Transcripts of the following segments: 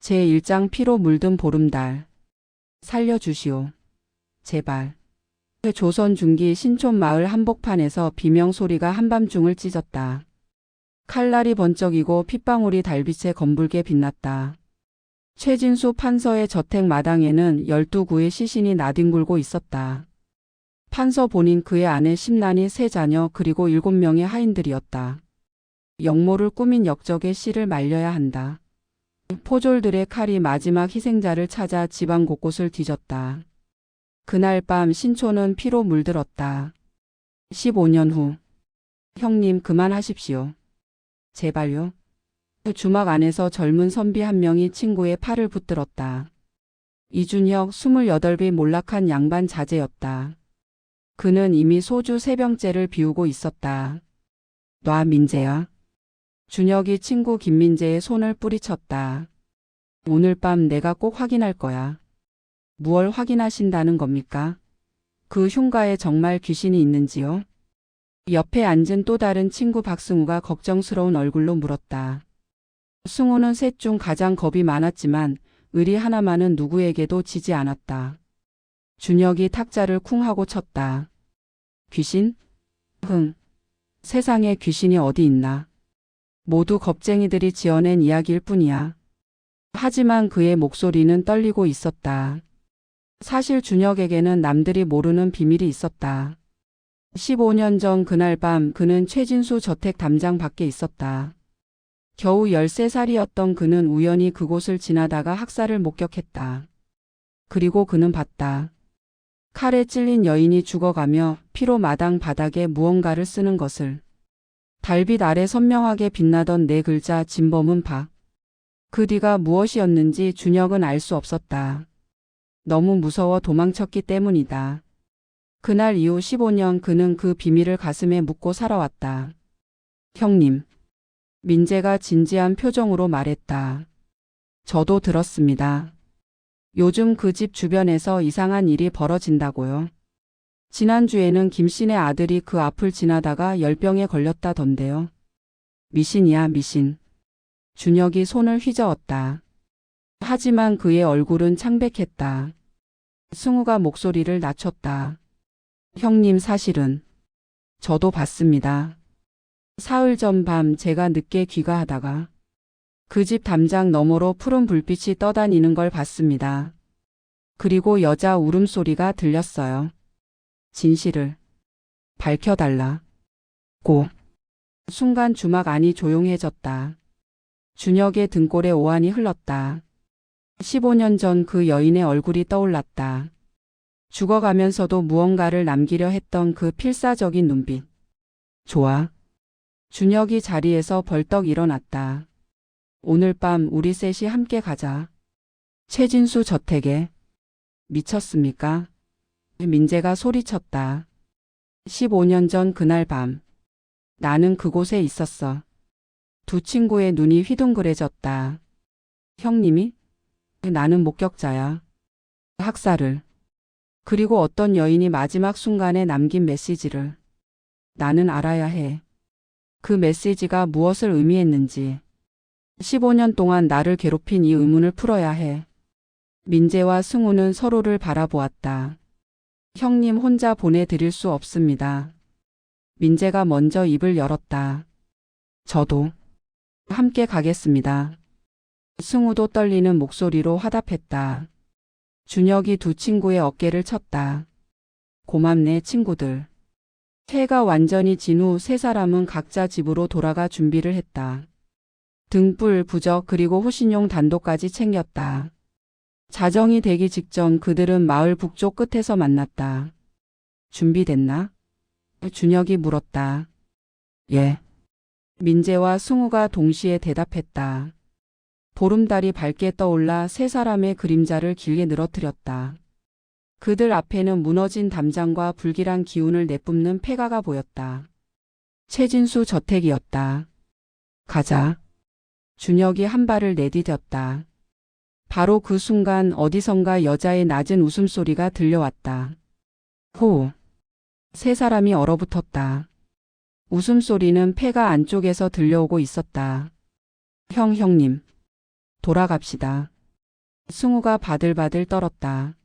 제1장 피로 물든 보름달. 살려주시오. 제발. 조선 중기 신촌 마을 한복판에서 비명 소리가 한밤중을 찢었다. 칼날이 번쩍이고 핏방울이 달빛에 검붉게 빛났다. 최진수 판서의 저택 마당에는 12구의 시신이 나뒹굴고 있었다. 판서 본인, 그의 아내, 심란이, 세 자녀, 그리고 7명의 하인들이었다. 역모를 꾸민 역적의 씨를 말려야 한다. 포졸들의 칼이 마지막 희생자를 찾아 지방 곳곳을 뒤졌다. 그날 밤 신촌은 피로 물들었다. 15년 후. 형님, 그만하십시오. 제발요. 주막 안에서 젊은 선비 한 명이 친구의 팔을 붙들었다. 이준혁, 28이 몰락한 양반 자제였다. 그는 이미 소주 3병째를 비우고 있었다. 놔, 민재야. 준혁이 친구 김민재의 손을 뿌리쳤다. 오늘 밤 내가 꼭 확인할 거야. 무얼 확인하신다는 겁니까? 그 흉가에 정말 귀신이 있는지요? 옆에 앉은 또 다른 친구 박승우가 걱정스러운 얼굴로 물었다. 승우는 셋 중 가장 겁이 많았지만 의리 하나만은 누구에게도 지지 않았다. 준혁이 탁자를 쿵 하고 쳤다. 귀신? 흥. 세상에 귀신이 어디 있나. 모두 겁쟁이들이 지어낸 이야기일 뿐이야. 하지만 그의 목소리는 떨리고 있었다. 사실 준혁에게는 남들이 모르는 비밀이 있었다. 15년 전 그날 밤 그는 최진수 저택 담장 밖에 있었다. 겨우 13살이었던 그는 우연히 그곳을 지나다가 학살을 목격했다. 그리고 그는 봤다. 칼에 찔린 여인이 죽어가며 피로 마당 바닥에 무언가를 쓰는 것을. 달빛 아래 선명하게 빛나던 4글자 진범은 박. 그 뒤가 무엇이었는지 준혁은 알 수 없었다. 너무 무서워 도망쳤기 때문이다. 그날 이후 15년 그는 그 비밀을 가슴에 묻고 살아왔다. 형님. 민재가 진지한 표정으로 말했다. 저도 들었습니다. 요즘 그 집 주변에서 이상한 일이 벌어진다고요. 지난주에는 김씨네 아들이 그 앞을 지나다가 열병에 걸렸다던데요. 미신이야, 미신. 준혁이 손을 휘저었다. 하지만 그의 얼굴은 창백했다. 승우가 목소리를 낮췄다. 형님, 사실은 저도 봤습니다. 사흘 전 밤 제가 늦게 귀가하다가 그 집 담장 너머로 푸른 불빛이 떠다니는 걸 봤습니다. 그리고 여자 울음소리가 들렸어요. 진실을 밝혀달라. 고. 순간 주막 안이 조용해졌다. 준혁의 등골에 오한이 흘렀다. 15년 전 그 여인의 얼굴이 떠올랐다. 죽어가면서도 무언가를 남기려 했던 그 필사적인 눈빛. 좋아. 준혁이 자리에서 벌떡 일어났다. 오늘 밤 우리 셋이 함께 가자. 최진수 저택에. 미쳤습니까? 민재가 소리쳤다. 15년 전 그날 밤. 나는 그곳에 있었어. 두 친구의 눈이 휘둥그레졌다. 형님이? 나는 목격자야. 학살을. 그리고 어떤 여인이 마지막 순간에 남긴 메시지를. 나는 알아야 해. 그 메시지가 무엇을 의미했는지. 15년 동안 나를 괴롭힌 이 의문을 풀어야 해. 민재와 승우는 서로를 바라보았다. 형님 혼자 보내드릴 수 없습니다. 민재가 먼저 입을 열었다. 저도 함께 가겠습니다. 승우도 떨리는 목소리로 화답했다. 준혁이 두 친구의 어깨를 쳤다. 고맙네, 친구들. 해가 완전히 진 후 세 사람은 각자 집으로 돌아가 준비를 했다. 등불, 부적 그리고 호신용 단도까지 챙겼다. 자정이 되기 직전 그들은 마을 북쪽 끝에서 만났다. 준비됐나? 준혁이 물었다. 예. 민재와 승우가 동시에 대답했다. 보름달이 밝게 떠올라 세 사람의 그림자를 길게 늘어뜨렸다. 그들 앞에는 무너진 담장과 불길한 기운을 내뿜는 폐가가 보였다. 최진수 저택이었다. 가자. 준혁이 한 발을 내디뎠다. 바로 그 순간 어디선가 여자의 낮은 웃음소리가 들려왔다. 호우. 세 사람이 얼어붙었다. 웃음소리는 폐가 안쪽에서 들려오고 있었다. 형님. 돌아갑시다. 승우가 바들바들 떨었다.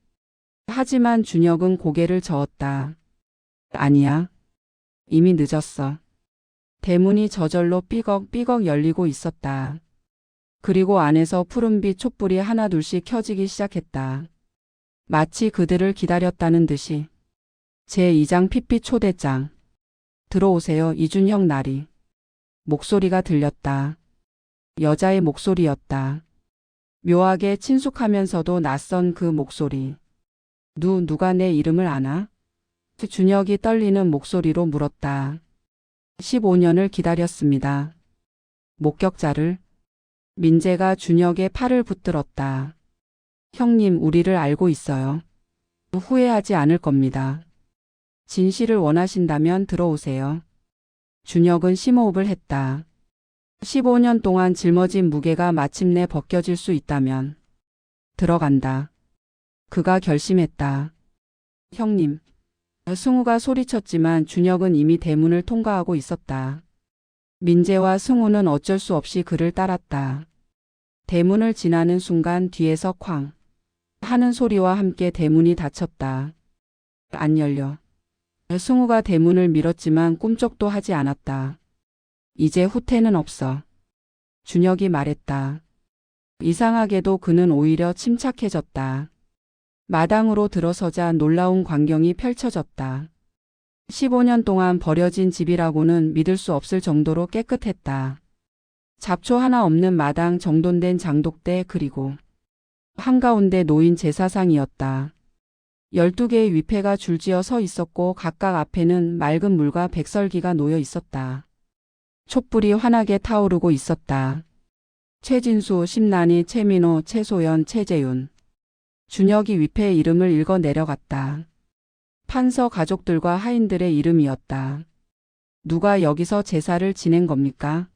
하지만 준혁은 고개를 저었다. 아니야. 이미 늦었어. 대문이 저절로 삐걱삐걱 열리고 있었다. 그리고 안에서 푸른빛 촛불이 하나둘씩 켜지기 시작했다. 마치 그들을 기다렸다는 듯이. 제2장 핏빛 초대장. 들어오세요, 이준혁 나리. 목소리가 들렸다. 여자의 목소리였다. 묘하게 친숙하면서도 낯선 그 목소리. 누가 내 이름을 아나? 준혁이 떨리는 목소리로 물었다. 15년을 기다렸습니다. 목격자를. 민재가 준혁의 팔을 붙들었다. 형님, 우리를 알고 있어요. 후회하지 않을 겁니다. 진실을 원하신다면 들어오세요. 준혁은 심호흡을 했다. 15년 동안 짊어진 무게가 마침내 벗겨질 수 있다면 들어간다. 그가 결심했다. 형님. 승우가 소리쳤지만 준혁은 이미 대문을 통과하고 있었다. 민재와 승우는 어쩔 수 없이 그를 따랐다. 대문을 지나는 순간 뒤에서 쾅 하는 소리와 함께 대문이 닫혔다. 안 열려. 승우가 대문을 밀었지만 꿈쩍도 하지 않았다. 이제 후퇴는 없어. 준혁이 말했다. 이상하게도 그는 오히려 침착해졌다. 마당으로 들어서자 놀라운 광경이 펼쳐졌다. 15년 동안 버려진 집이라고는 믿을 수 없을 정도로 깨끗했다. 잡초 하나 없는 마당, 정돈된 장독대, 그리고 한가운데 놓인 제사상이었다. 12개의 위패가 줄지어 서 있었고 각각 앞에는 맑은 물과 백설기가 놓여 있었다. 촛불이 환하게 타오르고 있었다. 최진수, 심란이, 최민호, 최소연, 최재윤. 준혁이 위패의 이름을 읽어 내려갔다. 판서 가족들과 하인들의 이름이었다. 누가 여기서 제사를 지낸 겁니까?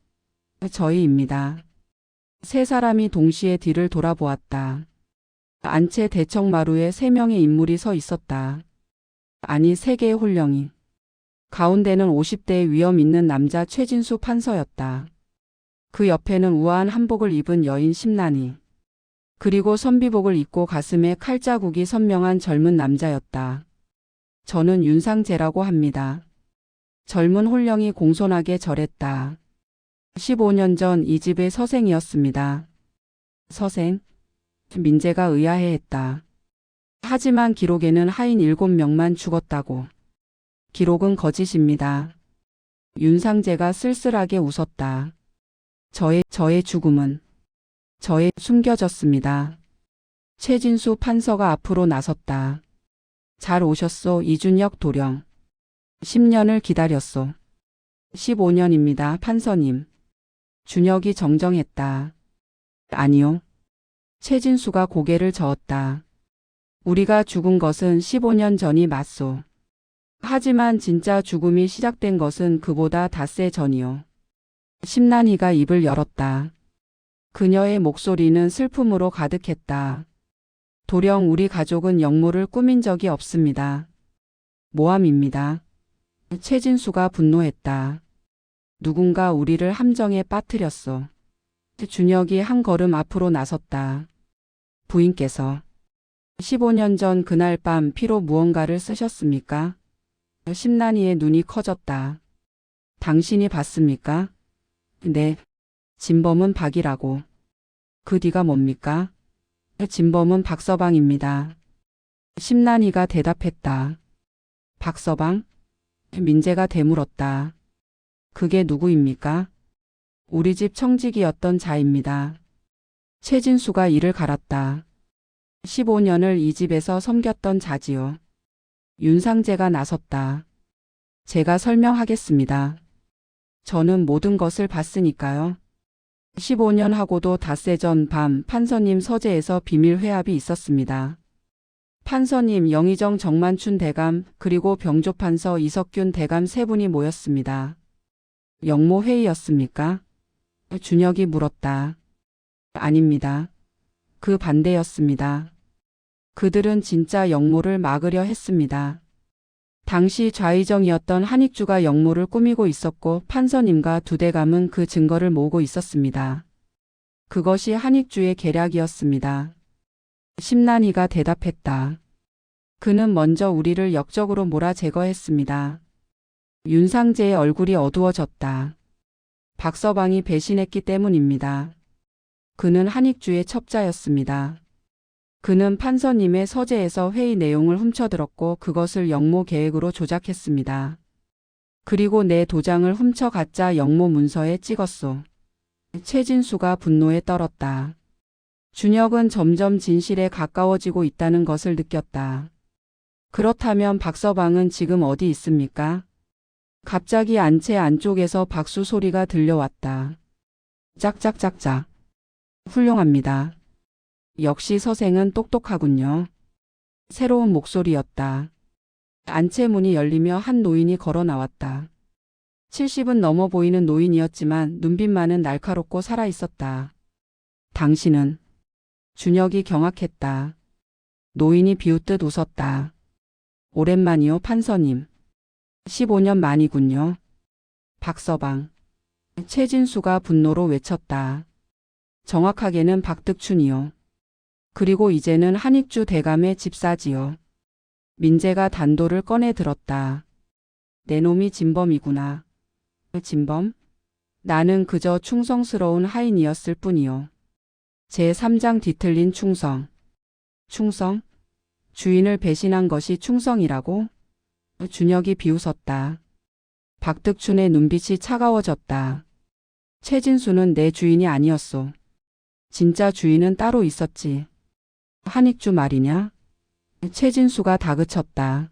저희입니다. 세 사람이 동시에 뒤를 돌아보았다. 안채 대청마루에 3명의 인물이 서 있었다. 아니, 3개의 홀령이. 가운데는 50대의 위험 있는 남자 최진수 판서였다. 그 옆에는 우아한 한복을 입은 여인 심란이. 그리고 선비복을 입고 가슴에 칼자국이 선명한 젊은 남자였다. 저는 윤상재라고 합니다. 젊은 홀령이 공손하게 절했다. 15년 전 이 집의 서생이었습니다. 서생? 민재가 의아해했다. 하지만 기록에는 하인 7명만 죽었다고. 기록은 거짓입니다. 윤상재가 쓸쓸하게 웃었다. 저의 죽음은 저의 숨겨졌습니다. 최진수 판서가 앞으로 나섰다. 잘 오셨소, 이준혁 도령. 10년을 기다렸소. 15년입니다, 판서님. 준혁이 정정했다. 아니요. 최진수가 고개를 저었다. 우리가 죽은 것은 15년 전이 맞소. 하지만 진짜 죽음이 시작된 것은 그보다 닷새 전이요. 심란이가 입을 열었다. 그녀의 목소리는 슬픔으로 가득했다. 도령, 우리 가족은 영모를 꾸민 적이 없습니다. 모함입니다. 최진수가 분노했다. 누군가 우리를 함정에 빠뜨렸소. 준혁이 한 걸음 앞으로 나섰다. 부인께서 15년 전 그날 밤 피로 무언가를 쓰셨습니까? 심란이의 눈이 커졌다. 당신이 봤습니까? 네. 진범은 박이라고. 그 뒤가 뭡니까? 진범은 박서방입니다. 심란이가 대답했다. 박서방? 민재가 되물었다. 그게 누구입니까? 우리 집 청직이었던 자입니다. 최진수가 이를 갈았다. 15년을 이 집에서 섬겼던 자지요. 윤상재가 나섰다. 제가 설명하겠습니다. 저는 모든 것을 봤으니까요. 15년 하고도 닷새 전 밤 판서님 서재에서 비밀 회합이 있었습니다. 판서님, 영의정 정만춘 대감, 그리고 병조판서 이석균 대감 3분이 모였습니다. 영모 회의였습니까? 준혁이 물었다. 아닙니다. 그 반대였습니다. 그들은 진짜 영모를 막으려 했습니다. 당시 좌의정이었던 한익주가 영모를 꾸미고 있었고 판서님과 두 대감은 그 증거를 모으고 있었습니다. 그것이 한익주의 계략이었습니다. 심란이가 대답했다. 그는 먼저 우리를 역적으로 몰아 제거했습니다. 윤상재의 얼굴이 어두워졌다. 박서방이 배신했기 때문입니다. 그는 한익주의 첩자였습니다. 그는 판서님의 서재에서 회의 내용을 훔쳐들었고 그것을 영모 계획으로 조작했습니다. 그리고 내 도장을 훔쳐 가짜 영모 문서에 찍었소. 최진수가 분노에 떨었다. 준혁은 점점 진실에 가까워지고 있다는 것을 느꼈다. 그렇다면 박서방은 지금 어디 있습니까? 갑자기 안채 안쪽에서 박수 소리가 들려왔다. 짝짝짝짝. 훌륭합니다. 역시 서생은 똑똑하군요. 새로운 목소리였다. 안채 문이 열리며 한 노인이 걸어 나왔다. 70은 넘어 보이는 노인이었지만 눈빛만은 날카롭고 살아있었다. 당신은? 준혁이 경악했다. 노인이 비웃듯 웃었다. 오랜만이요, 판서님. 15년 만이군요. 박서방. 최진수가 분노로 외쳤다. 정확하게는 박득춘이요. 그리고 이제는 한익주 대감의 집사지요. 민재가 단도를 꺼내 들었다. 내 놈이 진범이구나. 진범? 나는 그저 충성스러운 하인이었을 뿐이요. 제3장 뒤틀린 충성. 충성? 주인을 배신한 것이 충성이라고? 준혁이 비웃었다. 박득춘의 눈빛이 차가워졌다. 최진수는 내 주인이 아니었소. 진짜 주인은 따로 있었지. 한익주 말이냐? 최진수가 다그쳤다.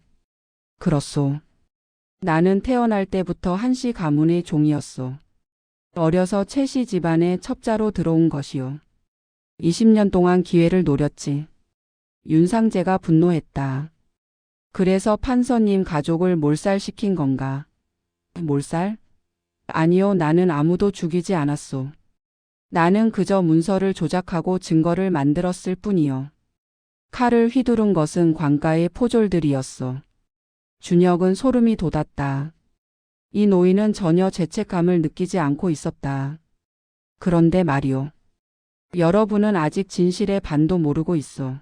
그렇소. 나는 태어날 때부터 한씨 가문의 종이었소. 어려서 최씨 집안의 첩자로 들어온 것이요. 20년 동안 기회를 노렸지. 윤상재가 분노했다. 그래서 판서님 가족을 몰살시킨 건가? 몰살? 아니요, 나는 아무도 죽이지 않았소. 나는 그저 문서를 조작하고 증거를 만들었을 뿐이요. 칼을 휘두른 것은 관가의 포졸들이었소. 준혁은 소름이 돋았다. 이 노인은 전혀 죄책감을 느끼지 않고 있었다. 그런데 말이오. 여러분은 아직 진실의 반도 모르고 있어.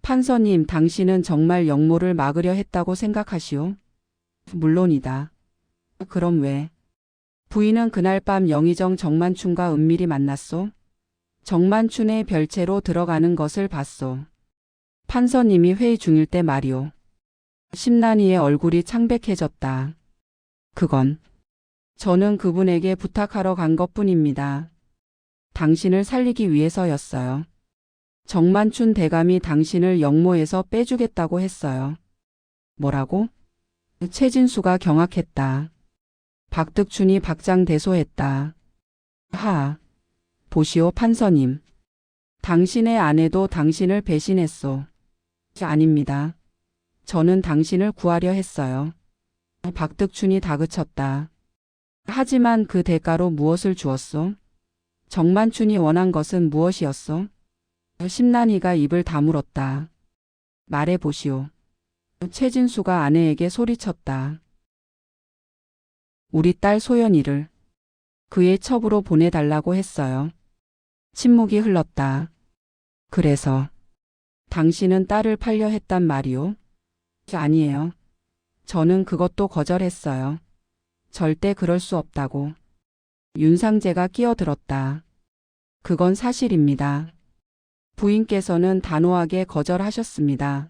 판서님, 당신은 정말 영모를 막으려 했다고 생각하시오? 물론이다. 그럼 왜? 부인은 그날 밤 영의정 정만춘과 은밀히 만났소? 정만춘의 별채로 들어가는 것을 봤소. 판서님이 회의 중일 때 말이오. 심란이의 얼굴이 창백해졌다. 그건 저는 그분에게 부탁하러 간 것뿐입니다. 당신을 살리기 위해서였어요. 정만춘 대감이 당신을 영모에서 빼주겠다고 했어요. 뭐라고? 최진수가 경악했다. 박득춘이 박장대소했다. 하, 보시오 판서님. 당신의 아내도 당신을 배신했소. 아닙니다. 저는 당신을 구하려 했어요. 박득춘이 다그쳤다. 하지만 그 대가로 무엇을 주었소? 정만춘이 원한 것은 무엇이었소? 심란이가 입을 다물었다. 말해보시오. 최진수가 아내에게 소리쳤다. 우리 딸 소연이를 그의 첩으로 보내달라고 했어요. 침묵이 흘렀다. 그래서 당신은 딸을 팔려 했단 말이오? 아니에요. 저는 그것도 거절했어요. 절대 그럴 수 없다고. 윤상재가 끼어들었다. 그건 사실입니다. 부인께서는 단호하게 거절하셨습니다.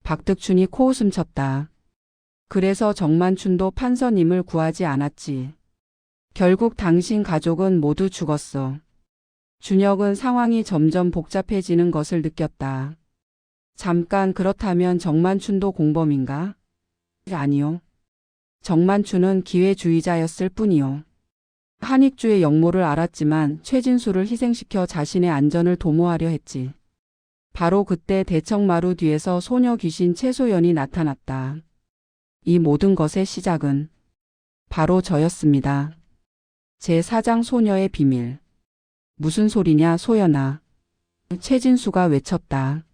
박득춘이 코웃음 쳤다. 그래서 정만춘도 판서님을 구하지 않았지. 결국 당신 가족은 모두 죽었어. 준혁은 상황이 점점 복잡해지는 것을 느꼈다. 잠깐, 그렇다면 정만춘도 공범인가? 아니요. 정만춘은 기회주의자였을 뿐이요. 한익주의 역모를 알았지만 최진수를 희생시켜 자신의 안전을 도모하려 했지. 바로 그때 대청마루 뒤에서 소녀 귀신 최소연이 나타났다. 이 모든 것의 시작은 바로 저였습니다. 제4장 소녀의 비밀. 무슨 소리냐, 소연아. 최진수가 외쳤다.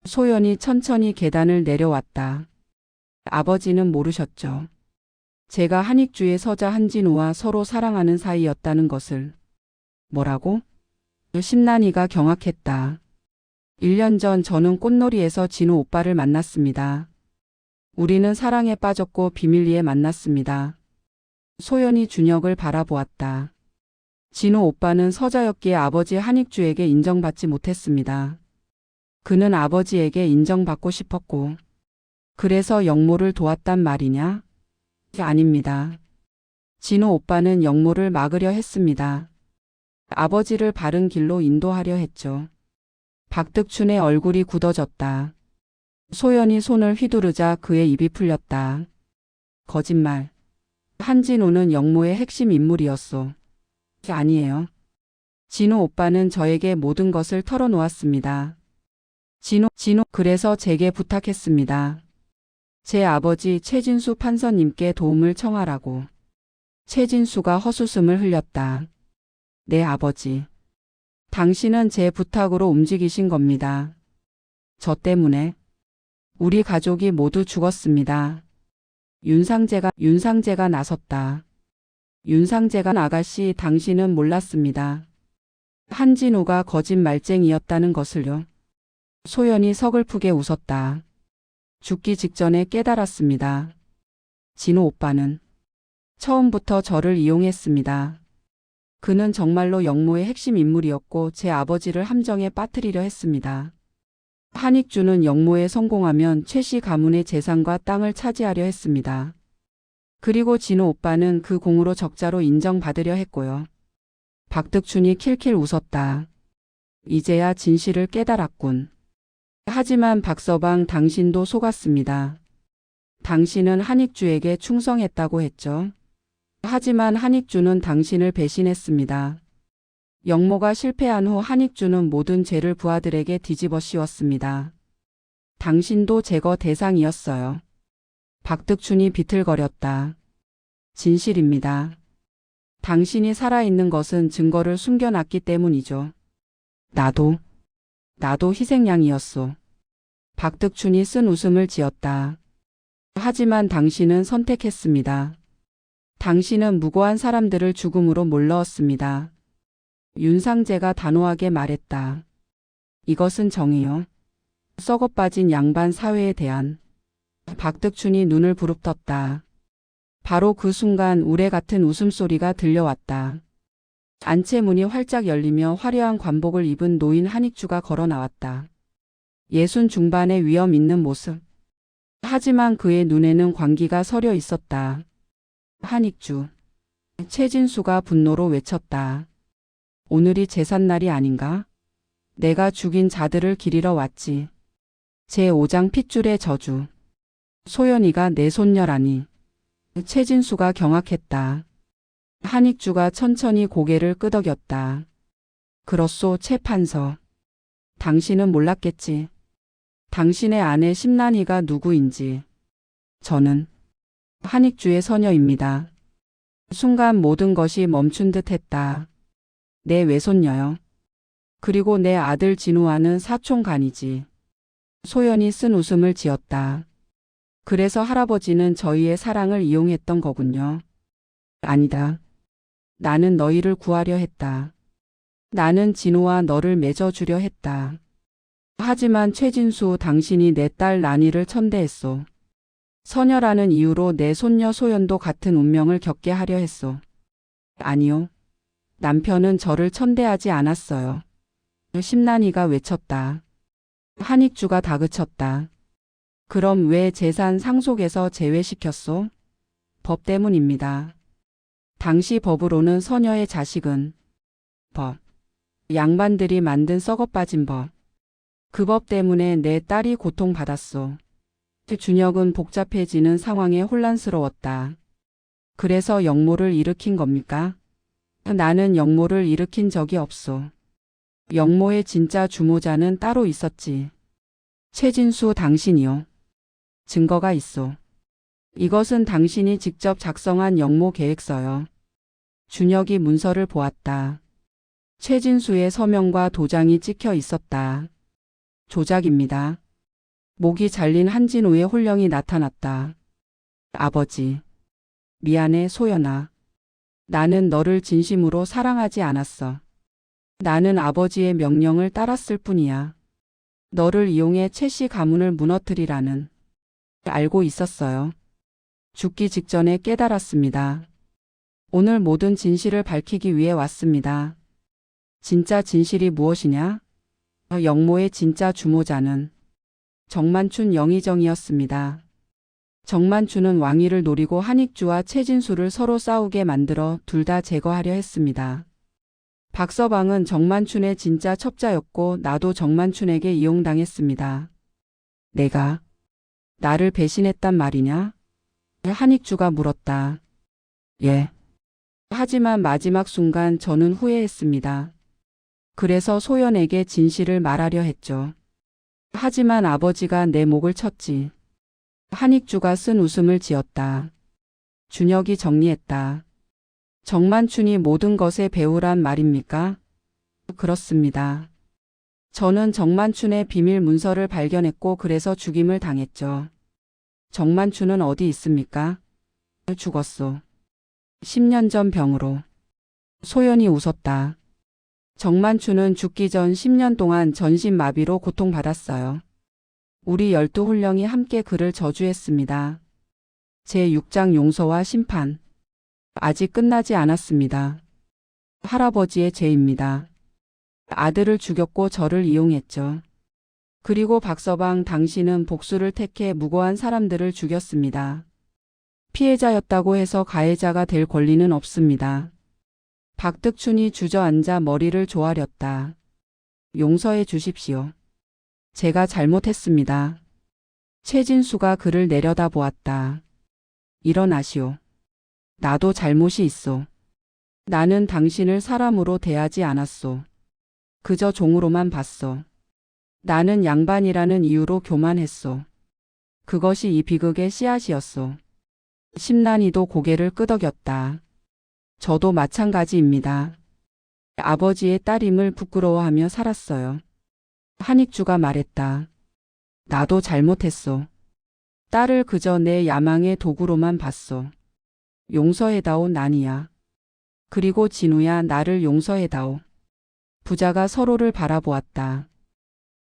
소연이 천천히 계단을 내려왔다. 아버지는 모르셨죠. 제가 한익주의 서자 한진우와 서로 사랑하는 사이였다는 것을. 뭐라고? 심란이가 경악했다. 1년 전 저는 꽃놀이에서 진우 오빠를 만났습니다. 우리는 사랑에 빠졌고 비밀리에 만났습니다. 소연이 준혁을 바라보았다. 진우 오빠는 서자였기에 아버지 한익주에게 인정받지 못했습니다. 그는 아버지에게 인정받고 싶었고, 그래서 영모를 도왔단 말이냐? 아닙니다. 진우 오빠는 영모를 막으려 했습니다. 아버지를 바른 길로 인도하려 했죠. 박득춘의 얼굴이 굳어졌다. 소연이 손을 휘두르자 그의 입이 풀렸다. 거짓말. 한진우는 영모의 핵심 인물이었소. 아니에요. 진우 오빠는 저에게 모든 것을 털어놓았습니다. 그래서 제게 부탁했습니다. 제 아버지 최진수 판사님께 도움을 청하라고. 최진수가 헛웃음을 흘렸다. 네, 아버지. 당신은 제 부탁으로 움직이신 겁니다. 저 때문에 우리 가족이 모두 죽었습니다. 윤상재가 나섰다. 윤상재가 아가씨, 당신은 몰랐습니다. 한진우가 거짓말쟁이였다는 것을요. 소연이 서글프게 웃었다. 죽기 직전에 깨달았습니다. 진우 오빠는 처음부터 저를 이용했습니다. 그는 정말로 영모의 핵심 인물이었고 제 아버지를 함정에 빠뜨리려 했습니다. 한익주는 영모에 성공하면 최씨 가문의 재산과 땅을 차지하려 했습니다. 그리고 진우 오빠는 그 공으로 적자로 인정받으려 했고요. 박득춘이 킬킬 웃었다. 이제야 진실을 깨달았군. 하지만 박서방, 당신도 속았습니다. 당신은 한익주에게 충성했다고 했죠. 하지만 한익주는 당신을 배신했습니다. 영모가 실패한 후 한익주는 모든 죄를 부하들에게 뒤집어 씌웠습니다. 당신도 제거 대상이었어요. 박득춘이 비틀거렸다. 진실입니다. 당신이 살아있는 것은 증거를 숨겨놨기 때문이죠. 나도 희생양이었소. 박득춘이 쓴 웃음을 지었다. 하지만 당신은 선택했습니다. 당신은 무고한 사람들을 죽음으로 몰넣었습니다. 윤상재가 단호하게 말했다. 이것은 정의요. 썩어빠진 양반 사회에 대한. 박득춘이 눈을 부릅떴다. 바로 그 순간 우레 같은 웃음소리가 들려왔다. 안채문이 활짝 열리며 화려한 관복을 입은 노인 한익주가 걸어 나왔다. 60 중반의 위험 있는 모습. 하지만 그의 눈에는 광기가 서려 있었다. 한익주. 최진수가 분노로 외쳤다. 오늘이 제삿날이 아닌가? 내가 죽인 자들을 기리러 왔지. 제5장 핏줄의 저주. 소연이가 내 손녀라니. 최진수가 경악했다. 한익주가 천천히 고개를 끄덕였다. 그렇소, 최 판서. 당신은 몰랐겠지. 당신의 아내 심란이가 누구인지. 저는 한익주의 서녀입니다. 순간 모든 것이 멈춘 듯 했다. 내 외손녀요. 그리고 내 아들 진우와는 사촌간이지. 소연이 쓴 웃음을 지었다. 그래서 할아버지는 저희의 사랑을 이용했던 거군요. 아니다. 나는 너희를 구하려 했다. 나는 진우와 너를 맺어주려 했다. 하지만 최진수, 당신이 내 딸 난이를 천대했소. 서녀라는 이유로 내 손녀 소연도 같은 운명을 겪게 하려 했소. 아니요. 남편은 저를 천대하지 않았어요. 심란이가 외쳤다. 한익주가 다그쳤다. 그럼 왜 재산 상속에서 제외시켰소? 법 때문입니다. 당시 법으로는 서녀의 자식은 법. 양반들이 만든 썩어빠진 법. 그 법 때문에 내 딸이 고통받았소. 준혁은 복잡해지는 상황에 혼란스러웠다. 그래서 영모를 일으킨 겁니까? 나는 영모를 일으킨 적이 없소. 영모의 진짜 주모자는 따로 있었지. 최진수, 당신이요. 증거가 있소. 이것은 당신이 직접 작성한 영모 계획서요. 준혁이 문서를 보았다. 최진수의 서명과 도장이 찍혀 있었다. 조작입니다. 목이 잘린 한진우의 홀령이 나타났다. 아버지. 미안해, 소연아. 나는 너를 진심으로 사랑하지 않았어. 나는 아버지의 명령을 따랐을 뿐이야. 너를 이용해 최씨 가문을 무너뜨리라는 알고 있었어요. 죽기 직전에 깨달았습니다. 오늘 모든 진실을 밝히기 위해 왔습니다. 진짜 진실이 무엇이냐? 영모의 진짜 주모자는 정만춘 영의정이었습니다. 정만춘은 왕위를 노리고 한익주와 최진수를 서로 싸우게 만들어 둘 다 제거하려 했습니다. 박서방은 정만춘의 진짜 첩자였고 나도 정만춘에게 이용당했습니다. 내가 나를 배신했단 말이냐? 한익주가 물었다. 예. 하지만 마지막 순간 저는 후회했습니다. 그래서 소연에게 진실을 말하려 했죠. 하지만 아버지가 내 목을 쳤지. 한익주가 쓴 웃음을 지었다. 준혁이 정리했다. 정만춘이 모든 것의 배우란 말입니까? 그렇습니다. 저는 정만춘의 비밀 문서를 발견했고 그래서 죽임을 당했죠. 정만춘은 어디 있습니까? 죽었소. 10년 전 병으로. 소연이 웃었다. 정만춘은 죽기 전 10년 동안 전신마비로 고통받았어요. 우리 12홀령이 함께 그를 저주했습니다. 제6장 용서와 심판. 아직 끝나지 않았습니다. 할아버지의 죄입니다. 아들을 죽였고 저를 이용했죠. 그리고 박서방 당신은 복수를 택해 무고한 사람들을 죽였습니다. 피해자였다고 해서 가해자가 될 권리는 없습니다. 박득춘이 주저앉아 머리를 조아렸다. 용서해 주십시오. 제가 잘못했습니다. 최진수가 그를 내려다보았다. 일어나시오. 나도 잘못이 있소. 나는 당신을 사람으로 대하지 않았소. 그저 종으로만 봤소. 나는 양반이라는 이유로 교만했소. 그것이 이 비극의 씨앗이었소. 심란이도 고개를 끄덕였다. 저도 마찬가지입니다. 아버지의 딸임을 부끄러워하며 살았어요. 한익주가 말했다. 나도 잘못했소. 딸을 그저 내 야망의 도구로만 봤소. 용서해다오 난이야. 그리고 진우야 나를 용서해다오. 부자가 서로를 바라보았다.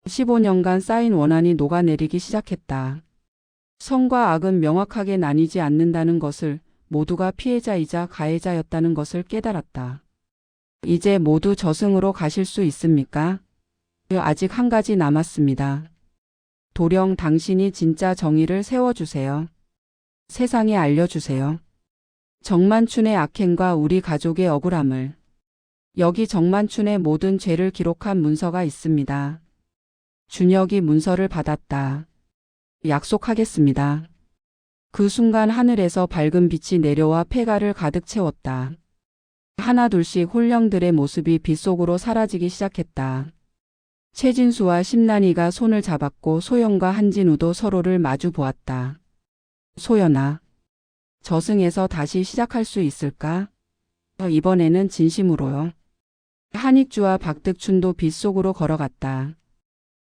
15년간 쌓인 원한이 녹아내리기 시작했다. 선과 악은 명확하게 나뉘지 않는다는 것을, 모두가 피해자이자 가해자였다는 것을 깨달았다. 이제 모두 저승으로 가실 수 있습니까? 아직 한 가지 남았습니다. 도령 당신이 진짜 정의를 세워주세요. 세상에 알려주세요. 정만춘의 악행과 우리 가족의 억울함을. 여기 정만춘의 모든 죄를 기록한 문서가 있습니다. 준혁이 문서를 받았다. 약속하겠습니다. 그 순간 하늘에서 밝은 빛이 내려와 폐가를 가득 채웠다. 하나둘씩 홀령들의 모습이 빛 속으로 사라지기 시작했다. 최진수와 심란이가 손을 잡았고 소연과 한진우도 서로를 마주 보았다. 소연아, 저승에서 다시 시작할 수 있을까? 이번에는 진심으로요. 한익주와 박득춘도 빛 속으로 걸어갔다.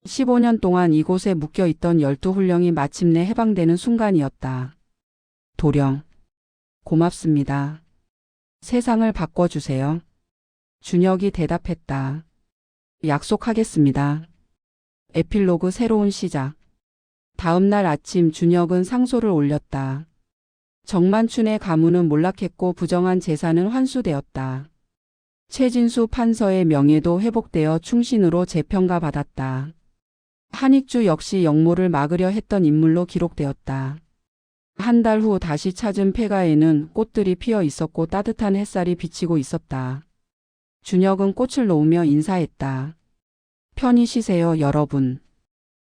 15년 동안 이곳에 묶여있던 12홀령이 마침내 해방되는 순간이었다. 도령, 고맙습니다. 세상을 바꿔주세요. 준혁이 대답했다. 약속하겠습니다. 에필로그 새로운 시작. 다음 날 아침 준혁은 상소를 올렸다. 정만춘의 가문은 몰락했고 부정한 재산은 환수되었다. 최진수 판서의 명예도 회복되어 충신으로 재평가받았다. 한익주 역시 영모를 막으려 했던 인물로 기록되었다. 한 달 후 다시 찾은 폐가에는 꽃들이 피어 있었고 따뜻한 햇살이 비치고 있었다. 준혁은 꽃을 놓으며 인사했다. 편히 쉬세요, 여러분.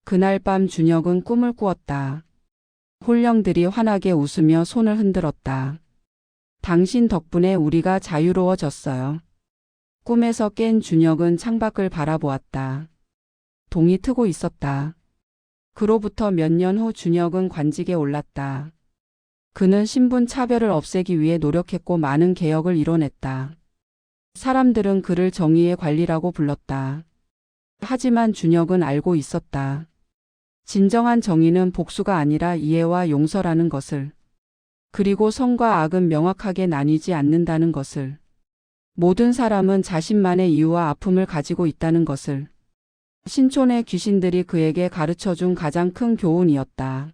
그날 밤 준혁은 꿈을 꾸었다. 홀령들이 환하게 웃으며 손을 흔들었다. 당신 덕분에 우리가 자유로워졌어요. 꿈에서 깬 준혁은 창밖을 바라보았다. 동이 트고 있었다. 그로부터 몇 년 후 준혁은 관직에 올랐다. 그는 신분 차별을 없애기 위해 노력했고 많은 개혁을 이뤄냈다. 사람들은 그를 정의의 관리라고 불렀다. 하지만 준혁은 알고 있었다. 진정한 정의는 복수가 아니라 이해와 용서라는 것을. 그리고 선과 악은 명확하게 나뉘지 않는다는 것을. 모든 사람은 자신만의 이유와 아픔을 가지고 있다는 것을. 신촌의 귀신들이 그에게 가르쳐준 가장 큰 교훈이었다.